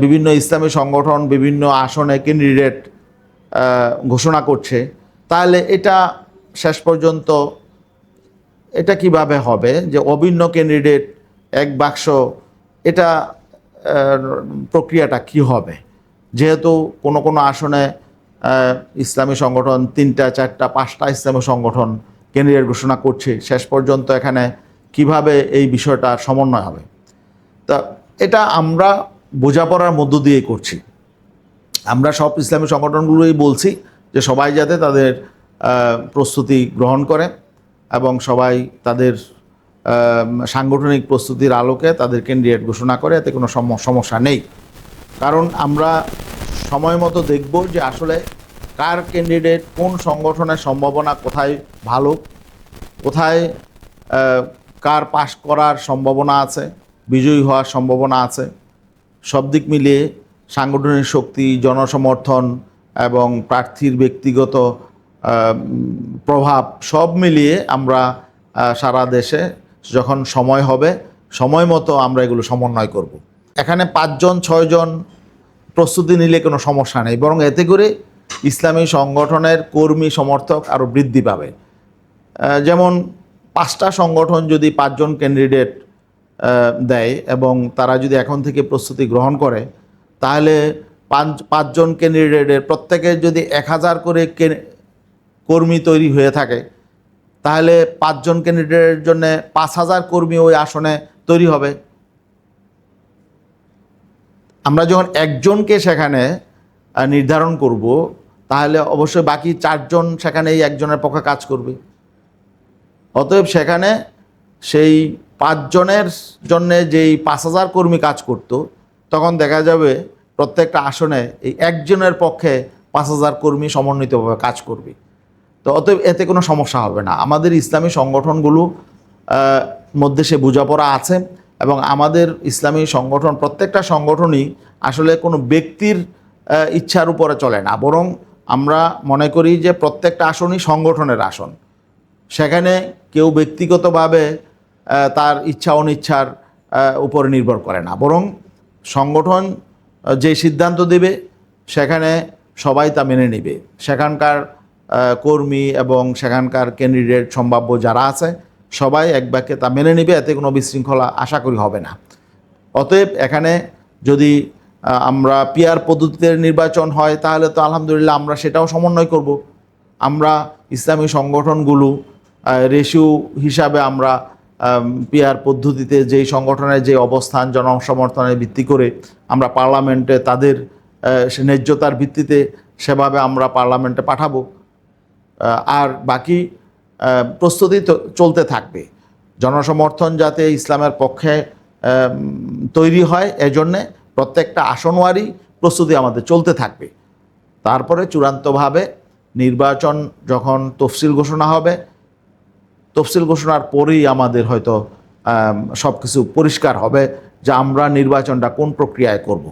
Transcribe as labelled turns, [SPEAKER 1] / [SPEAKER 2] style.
[SPEAKER 1] বিভিন্ন ইসলামী সংগঠন বিভিন্ন আসনে ক্যান্ডিডেট ঘোষণা করছে, তাহলে এটা শেষ পর্যন্ত এটা কিভাবে হবে যে অভিন্ন ক্যান্ডিডেট এক বাক্স, এটা প্রক্রিয়াটা কি হবে? যেহেতু কোনো কোনো আসনে ইসলামী সংগঠন 3টা 4টা 5টা ইসলামী সংগঠন ক্যান্ডিডেট ঘোষণা করছে, শেষ পর্যন্ত এখানে কিভাবে এই বিষয়টা সমন্বয় হবে? তা এটা আমরা বোঝাপড়ার মধ্য দিয়ে করছি। আমরা সব ইসলামী সংগঠনগুলোই বলছি যে সবাই যাতে তাদের প্রস্তুতি গ্রহণ করে এবং সবাই তাদের সাংগঠনিক প্রস্তুতির আলোকে তাদের ক্যান্ডিডেট ঘোষণা করে, এতে কোনো সমস্যা নেই। কারণ আমরা সময় মতো দেখব যে আসলে কার ক্যান্ডিডেট কোন সংগঠনের সম্ভাবনা কোথায় ভালো, কোথায় কার পাশ করার সম্ভাবনা আছে, বিজয়ী হওয়ার সম্ভাবনা আছে। সব দিক মিলিয়ে সাংগঠনিক শক্তি, জনসমর্থন এবং প্রার্থীর ব্যক্তিগত প্রভাব সব মিলিয়ে আমরা সারা দেশে যখন সময় হবে সময় মতো আমরা এগুলো সমন্বয় করব। এখানে 5 জন 6 জন প্রস্তুতি নিলে কোনো সমস্যা নেই, বরং এতে করে ইসলামী সংগঠনের কর্মী সমর্থক আরও বৃদ্ধি পাবে। যেমন 5টা সংগঠন যদি 5 জন ক্যান্ডিডেট দেয় এবং তারা যদি এখন থেকে প্রস্তুতি গ্রহণ করে, তাহলে 5 জন ক্যান্ডিডেটের প্রত্যেকের যদি 1000 করে কর্মী তৈরি হয়ে থাকে, তাহলে 5 জন ক্যান্ডিডেটের জন্য 5000 কর্মী ওই আসনে তৈরি হবে। আমরা যখন একজনকে সেখানে নির্ধারণ করব, তাহলে অবশ্যই বাকি 4 জন সেখানে এই একজনের পক্ষে কাজ করবে। অতএব সেখানে সেই 5 জনের জন্য যেই 5000 কর্মী কাজ করত, তখন দেখা যাবে প্রত্যেকটা আসনে এই একজনের পক্ষে 5000 কর্মী সমন্বিতভাবে কাজ করবে। তো অতএব এতে কোনো সমস্যা হবে না। আমাদের ইসলামী সংগঠনগুলো মধ্যে সে বোঝাপড়া আছে এবং আমাদের ইসলামী সংগঠন প্রত্যেকটা সংগঠনই আসলে কোনো ব্যক্তির ইচ্ছার উপরে চলে না, বরং আমরা মনে করি যে প্রত্যেকটা আসনই সংগঠনের আসন। সেখানে কেউ ব্যক্তিগতভাবে তার ইচ্ছা অনিচ্ছার উপরে নির্ভর করে না, বরং সংগঠন যে সিদ্ধান্ত দেবে সেখানে সবাই তা মেনে নেবে। সেখানকার কর্মী এবং সেখানকার ক্যান্ডিডেট সম্ভাব্য যারা আছে সবাই এক বাক্যে তা মেনে নেবে, এতে কোনো বিশৃঙ্খলা আশা করি হবে না। অতএব এখানে যদি আমরা পিআর পদ্ধতিতে নির্বাচন হয়, তাহলে তো আলহামদুলিল্লাহ আমরা সেটাও সমন্বয় করব। আমরা ইসলামী সংগঠনগুলো রেশিও হিসাবে আমরা পিআর পদ্ধতিতে যেই সংগঠনের যে অবস্থান জনসমর্থনের ভিত্তি করে আমরা পার্লামেন্টে তাদের ন্যায্যতার ভিত্তিতে সেভাবে আমরা পার্লামেন্টে পাঠাবো। আর বাকি প্রস্তুতি চলতে থাকবে। জনসমর্থন যাতে ইসলামের পক্ষে তৈরি হয়, এজন্যে প্রত্যেকটা আসনওয়ারি প্রস্তুতি আমাদের চলতে থাকবে। তারপরে চূড়ান্তভাবে নির্বাচন যখন তফসিল ঘোষণা হবে, তফসিল ঘোষণার পরেই আমাদের হয়তো সব কিছু পরিষ্কার হবে যে আমরা নির্বাচনটা কোন প্রক্রিয়ায় করব।